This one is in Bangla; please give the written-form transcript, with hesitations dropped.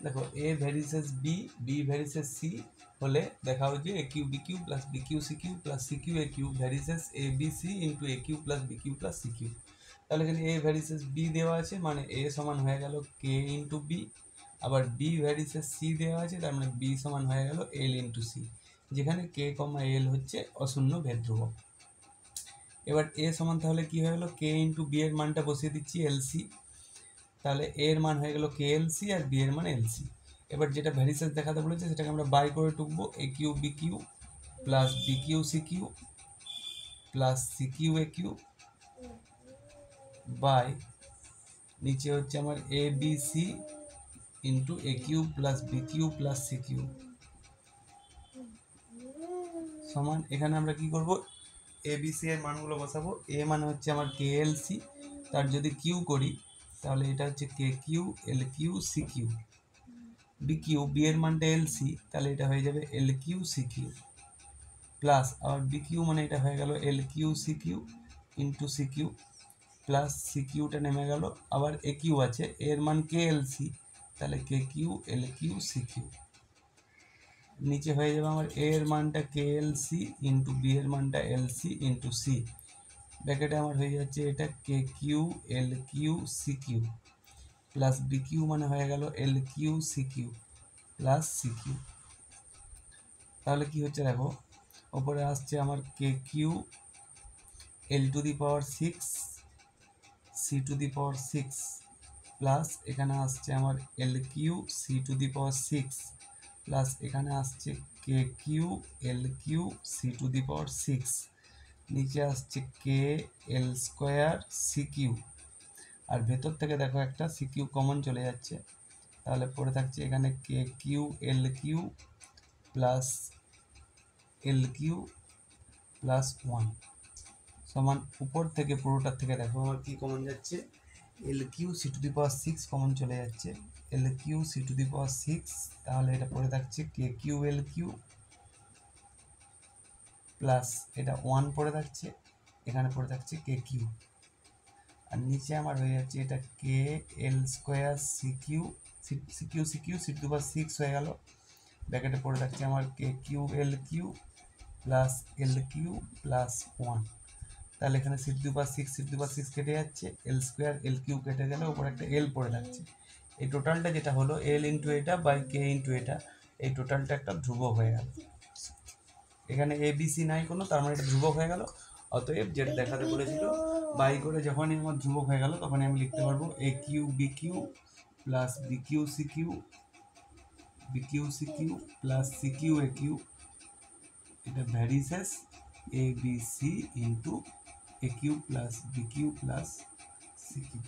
দেখো a varies b, b varies c হলে দেখাও যে a Q B Q plus B Q C Q plus C Q A q varies A B C into A Q plus B Q plus C Q. তাহলে এখানে এ ভ্যারিসেস বি দেওয়া আছে, মানে এ সমান হয়ে গেল কে ইন্টু বি, আবার বি ভ্যারিসেস সি দেওয়া আছে, তার মানে বি সমান হয়ে গেল এল ইন্টু সি, যেখানে কে কমা এল হচ্ছে অশূন্য ভেদ ধ্রুবক। এবার এ সমান তাহলে কি হয়ে গেল, কে ইন্টু বি এর মানটা বসিয়ে দিচ্ছি এলসি, তাহলে এ এর মান হয়ে গেল কে এলসি আর বি এর মান এলসি। এবার যেটা ভ্যারিসেস দেখাতে বলেছে সেটাকে আমরা বাই করে টুকবো, a Q B Q plus B Q C Q plus C Q A q by নিচে হচ্ছে আমার a B C into A Q plus B Q plus C q সমান, এখানে আমরা কি করব, এ বি সি এর মানগুলো বসাবো। এ মানে হচ্ছে আমার কে এল সি, তার যদি কিউ করি তাহলে এটা হচ্ছে K Q L Q C Q, B Q B এর মানটা এল সি, তাহলে এটা হয়ে যাবে L Q C Q plus আবার বি কিউ মানে এটা হয়ে গেল L Q C Q into C Q plus C কিউটা নেমে গেল, আবার এ কিউ আছে এর মান কে এল সি, তাহলে K Q L Q C Q, নিচে হয়ে যাবে আমার এ এর মানটা K L C into B এর মানটা এল সি ইন্টু সি, ব্র্যাকেটে আমার হয়ে যাচ্ছে এটা K Q L Q C Q plus B Q মানে হয়ে গেল L Q C Q plus C Q. তাহলে কি হচ্ছে দেখো, ওপরে আসছে আমার K Q L to the power six C to the power six plus এখানে আসছে আমার L Q C to the power six plus এখানে আসছে K Q L Q C to the power six, নিচে আসছে K L square C Q, আর ভেতর থেকে দেখো একটা সি কিউ কমন চলে যাচ্ছে, তাহলে পড়ে থাকছে এখানে K Q L Q plus L Q plus one সমান, উপর থেকে পুরোটার থেকে দেখো আমার কি কমন যাচ্ছে, L Q C to the power six common চলে যাচ্ছে, L Q C to the power six, তাহলে এটা পড়ে থাকছে কে কিউ এল কিউ প্লাস এটা ওয়ান পড়ে থাকছে, এখানে পড়ে থাকছে কে কিউ, আর নিচে আমার হয়ে যাচ্ছে এটা K L square C Q C Q C Q C to the power six হয়ে গেল, ব্র্যাকেটে পড়ে থাকছে আমার K Q L Q plus L Q plus one, তাহলে এখানে C to the power six কেটে যাচ্ছে, এল স্কোয়ার এল কিউ কেটে গেলে ওপরে একটা এল পড়ে থাকছে, এই টোটালটা যেটা হলো এল ইন্টু এটা বাই কে ইন্টু এটা, এই টোটালটা একটা ধ্রুবক হয়ে গেল, এখানে এ বি সি নাই কোনো, তার মানে এটা ধ্রুবক হয়ে গেল। অতএব যেটা দেখাতে বলেছিল বাই করে যখনই আমার ধ্রুবক হয়ে গেল তখনই আমি লিখতে পারবো A Q B Q plus B Q C Q plus C Q A Q, এটা ভ্যারিসেস A B C into A Q plus B Q plus C Q.